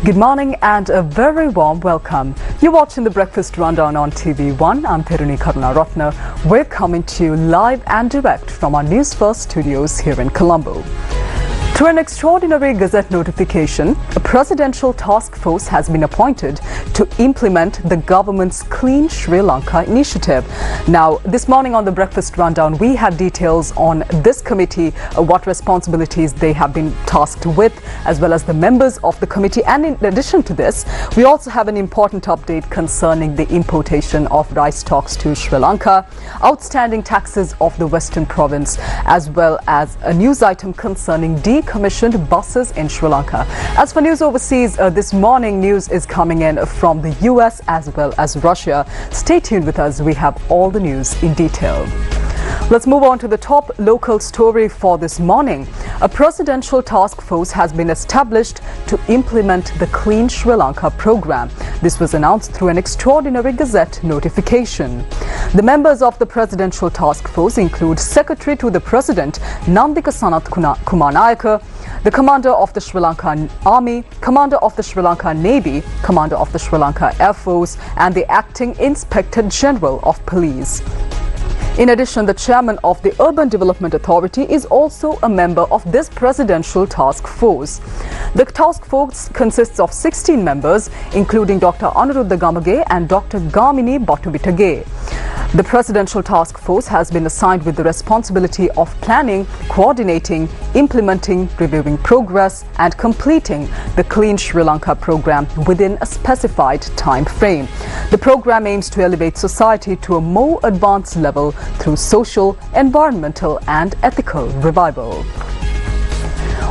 Good morning and a very warm welcome. You're watching the Breakfast Rundown on TV1. I'm Therunee Karunaratne. We're coming to you live and direct from our Newsfirst studios here in Colombo. Through an extraordinary Gazette notification, a presidential task force has been appointed to implement the government's Clean Sri Lanka initiative. Now, this morning on the Breakfast Rundown, we have details on this committee, what responsibilities they have been tasked with, as well as the members of the committee. And in addition to this, we also have an important update concerning the importation of rice stalks to Sri Lanka, outstanding taxes of the Western Province, as well as a news item concerning decommissioned buses in Sri Lanka. As for news overseas, this morning news is coming in from the US as well as Russia. Stay tuned with us. We have all the news in detail. Let's move on to the top local story for this morning. A presidential task force has been established to implement the Clean Sri Lanka program. This was announced through an extraordinary Gazette notification. The members of the presidential task force include Secretary to the President Nandika Sanat Kumar Nayaka, the Commander of the Sri Lankan Army, Commander of the Sri Lanka Navy, Commander of the Sri Lanka Air Force, and the Acting Inspector General of Police. In addition, the chairman of the Urban Development Authority is also a member of this presidential task force. The task force consists of 16 members, including Dr. Anuruddha Gamage and Dr. Gamini Batubitage. The presidential task force has been assigned with the responsibility of planning, coordinating, implementing, reviewing progress, and completing the Clean Sri Lanka program within a specified time frame. The program aims to elevate society to a more advanced level through social, environmental, and ethical revival.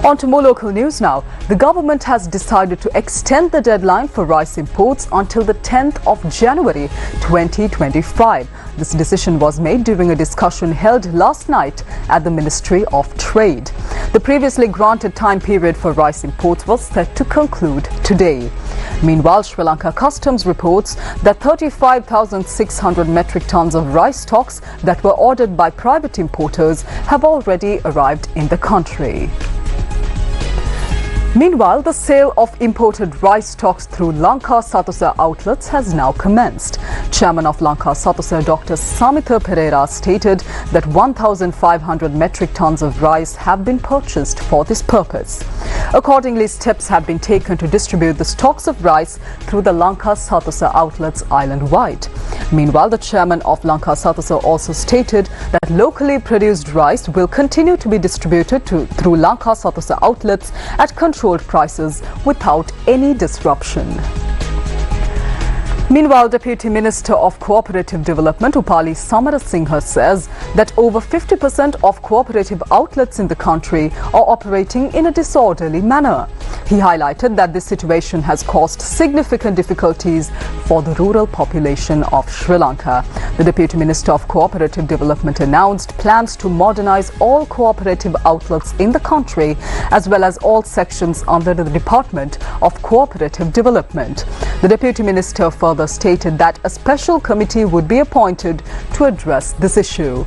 On to more local news now. The government has decided to extend the deadline for rice imports until the 10th of January 2025. This decision was made during a discussion held last night at the Ministry of Trade. The previously granted time period for rice imports was set to conclude today. Meanwhile, Sri Lanka Customs reports that 35,600 metric tons of rice stocks that were ordered by private importers have already arrived in the country. Meanwhile, the sale of imported rice stocks through Lanka SATA outlets has now commenced. Chairman of Lanka SATA, Dr. Samitha Pereira, stated that 1,500 metric tons of rice have been purchased for this purpose. Accordingly, steps have been taken to distribute the stocks of rice through the Lanka SATA outlets island-wide. Meanwhile, the chairman of Lanka SATA also stated that locally produced rice will continue to be distributed through Lanka SATA outlets at controlled prices without any disruption. Meanwhile, Deputy Minister of Cooperative Development Upali Samarasinghe says that over 50% of cooperative outlets in the country are operating in a disorderly manner. He highlighted that this situation has caused significant difficulties for the rural population of Sri Lanka. The Deputy Minister of Cooperative Development announced plans to modernize all cooperative outlets in the country, as well as all sections under the Department of Cooperative Development. The Deputy Minister further stated that a special committee would be appointed to address this issue.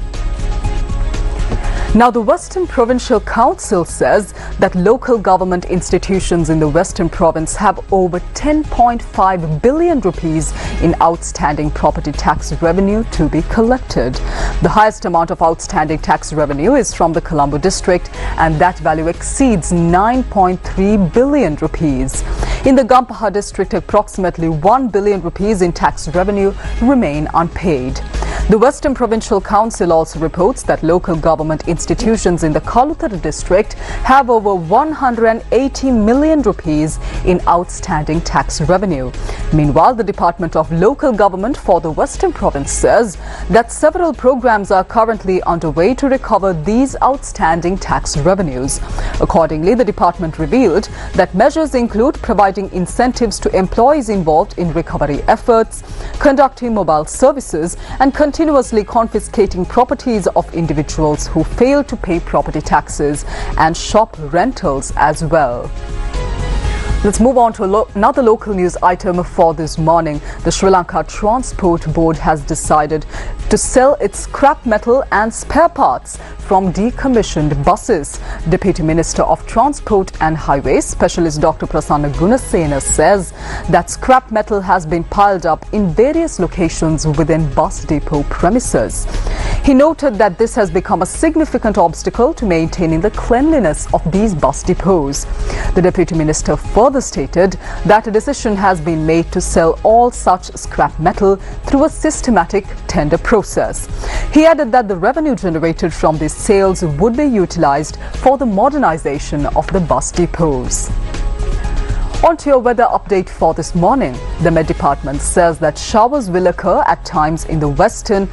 Now, the Western Provincial Council says that local government institutions in the Western Province have over 10.5 billion rupees in outstanding property tax revenue to be collected. The highest amount of outstanding tax revenue is from the Colombo district, and that value exceeds 9.3 billion rupees. In the Gampaha district, approximately 1 billion rupees in tax revenue remain unpaid. The Western Provincial Council also reports that local government institutions in the Kalutara district have over 180 million rupees in outstanding tax revenue. Meanwhile, the Department of Local Government for the Western Province says that several programs are currently underway to recover these outstanding tax revenues. Accordingly, the department revealed that measures include providing incentives to employees involved in recovery efforts, conducting mobile services, and continuously confiscating properties of individuals who fail to pay property taxes and shop rentals as well. Let's move on to another local news item for this morning. The Sri Lanka Transport Board has decided to sell its scrap metal and spare parts from decommissioned buses. Deputy Minister of Transport and Highways, Specialist Dr. Prasanna Gunasena, says that scrap metal has been piled up in various locations within bus depot premises. He noted that this has become a significant obstacle to maintaining the cleanliness of these bus depots. The Deputy Minister further stated that a decision has been made to sell all such scrap metal through a systematic tender process. He added that the revenue generated from these sales would be utilized for the modernization of the bus depots. On to your weather update for this morning. The Met Department says that showers will occur at times in the western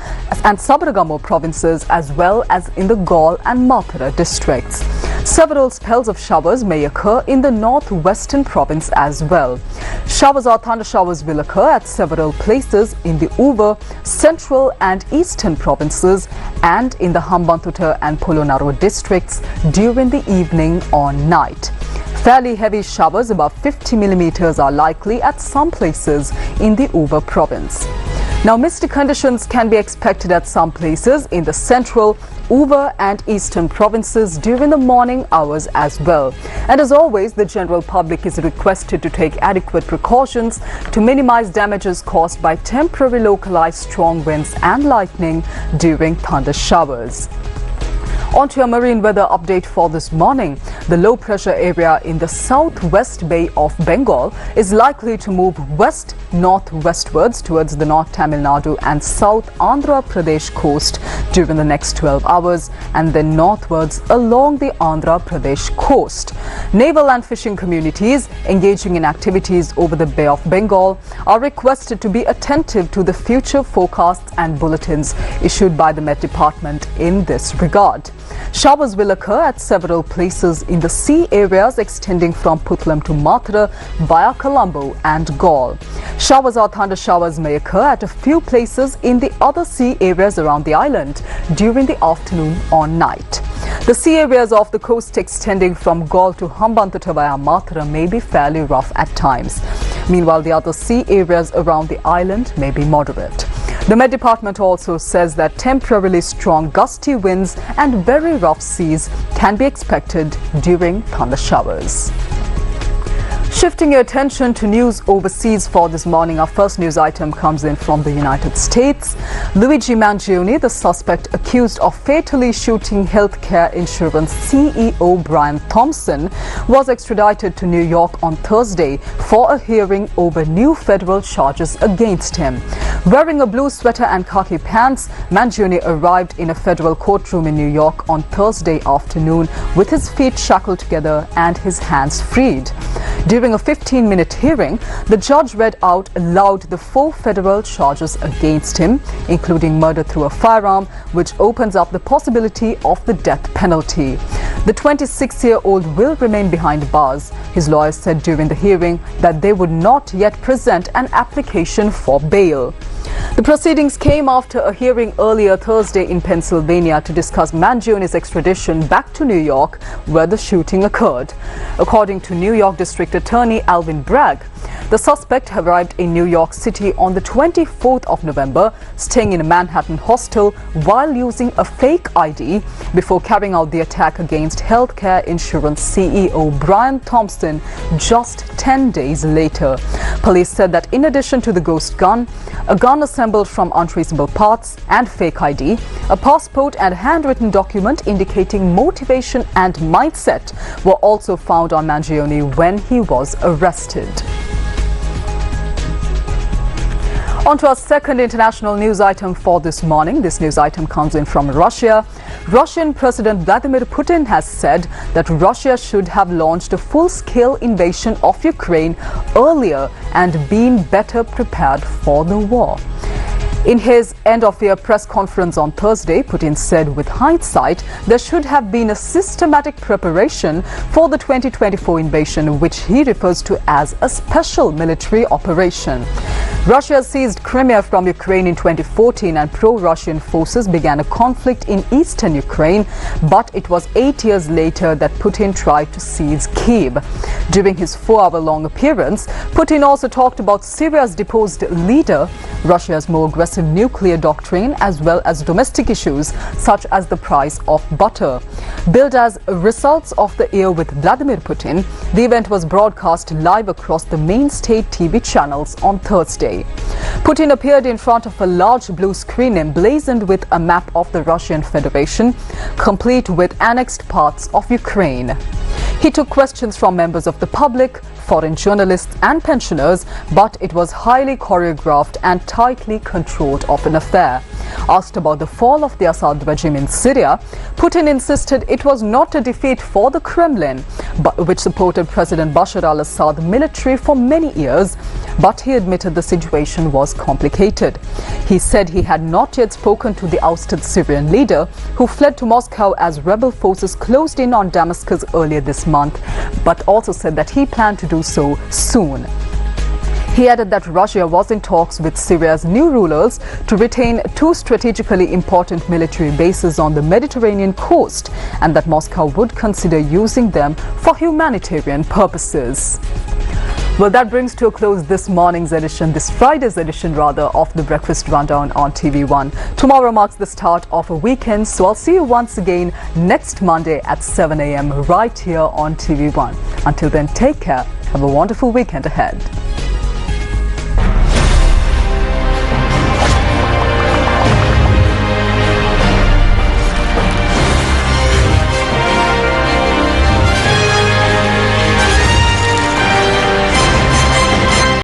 and Sabaragamo provinces as well as in the Gaul and Mathura districts. Several spells of showers may occur in the northwestern province as well. Showers or thunder showers will occur at several places in the Uva, central and eastern provinces and in the Hambantota and Polonnaruwa districts during the evening or night. Fairly heavy showers above 50 millimeters are likely at some places in the Uva province. Now, misty conditions can be expected at some places in the central, Uva and eastern provinces during the morning hours as well. And as always, the general public is requested to take adequate precautions to minimize damages caused by temporary localized strong winds and lightning during thunder showers. On to your marine weather update for this morning. The low pressure area in the southwest Bay of Bengal is likely to move west-northwestwards towards the North Tamil Nadu and South Andhra Pradesh coast during the next 12 hours and then northwards along the Andhra Pradesh coast. Naval and fishing communities engaging in activities over the Bay of Bengal are requested to be attentive to the future forecasts and bulletins issued by the Met Department in this regard. Showers will occur at several places in the sea areas extending from Puttalam to Mathura via Colombo and Gaul. Showers or thunder showers may occur at a few places in the other sea areas around the island during the afternoon or night. The sea areas off the coast extending from Gaul to Hambantota via Mathura may be fairly rough at times. Meanwhile, the other sea areas around the island may be moderate. The Met Department also says that temporarily strong gusty winds and very rough seas can be expected during thunder showers. Shifting your attention to news overseas for this morning, our first news item comes in from the United States. Luigi Mangione, the suspect accused of fatally shooting healthcare insurance CEO Brian Thompson, was extradited to New York on Thursday for a hearing over new federal charges against him. Wearing a blue sweater and khaki pants, Mangione arrived in a federal courtroom in New York on Thursday afternoon with his feet shackled together and his hands freed. During a 15-minute hearing, the judge read out aloud the 4 federal charges against him, including murder through a firearm, which opens up the possibility of the death penalty. The 26-year-old will remain behind bars. His lawyers said during the hearing that they would not yet present an application for bail. The proceedings came after a hearing earlier Thursday in Pennsylvania to discuss Mangione's extradition back to New York, where the shooting occurred. According to New York District Attorney Alvin Bragg, the suspect arrived in New York City on the 24th of November, staying in a Manhattan hostel while using a fake ID before carrying out the attack against healthcare insurance CEO Brian Thompson just 10 days later. Police said that in addition to the ghost gun, a gun assembled from untraceable parts and fake ID, a passport and handwritten document indicating motivation and mindset were also found on Mangione when he was arrested. On to our second international news item for this morning. This news item comes in from Russia. Russian President Vladimir Putin has said that Russia should have launched a full-scale invasion of Ukraine earlier and been better prepared for the war. In his end-of-year press conference on Thursday, Putin said with hindsight, there should have been a systematic preparation for the 2024 invasion, which he refers to as a special military operation. Russia seized Crimea from Ukraine in 2014 and pro-Russian forces began a conflict in eastern Ukraine, but it was 8 years later that Putin tried to seize Kyiv. During his 4-hour-long appearance, Putin also talked about Syria's deposed leader, Russia's more aggressive aggressive nuclear doctrine as well as domestic issues such as the price of butter. Billed as Results of the Year with Vladimir Putin, the event was broadcast live across the main state TV channels on Thursday. Putin appeared in front of a large blue screen emblazoned with a map of the Russian Federation, complete with annexed parts of Ukraine. He took questions from members of the public, foreign journalists and pensioners, but it was highly choreographed and tightly controlled of an affair. Asked about the fall of the Assad regime in Syria, Putin insisted it was not a defeat for the Kremlin, which supported President Bashar al-Assad military for many years, but he admitted the situation was complicated. He said he had not yet spoken to the ousted Syrian leader, who fled to Moscow as rebel forces closed in on Damascus earlier this month, but also said that he planned to do so soon. He added that Russia was in talks with Syria's new rulers to retain 2 strategically important military bases on the Mediterranean coast and that Moscow would consider using them for humanitarian purposes. Well, that brings to a close this Friday's edition of the Breakfast Rundown on TV1. Tomorrow marks the start of a weekend, so I'll see you once again next Monday at 7 a.m. right here on TV1. Until then, take care. Have a wonderful weekend ahead.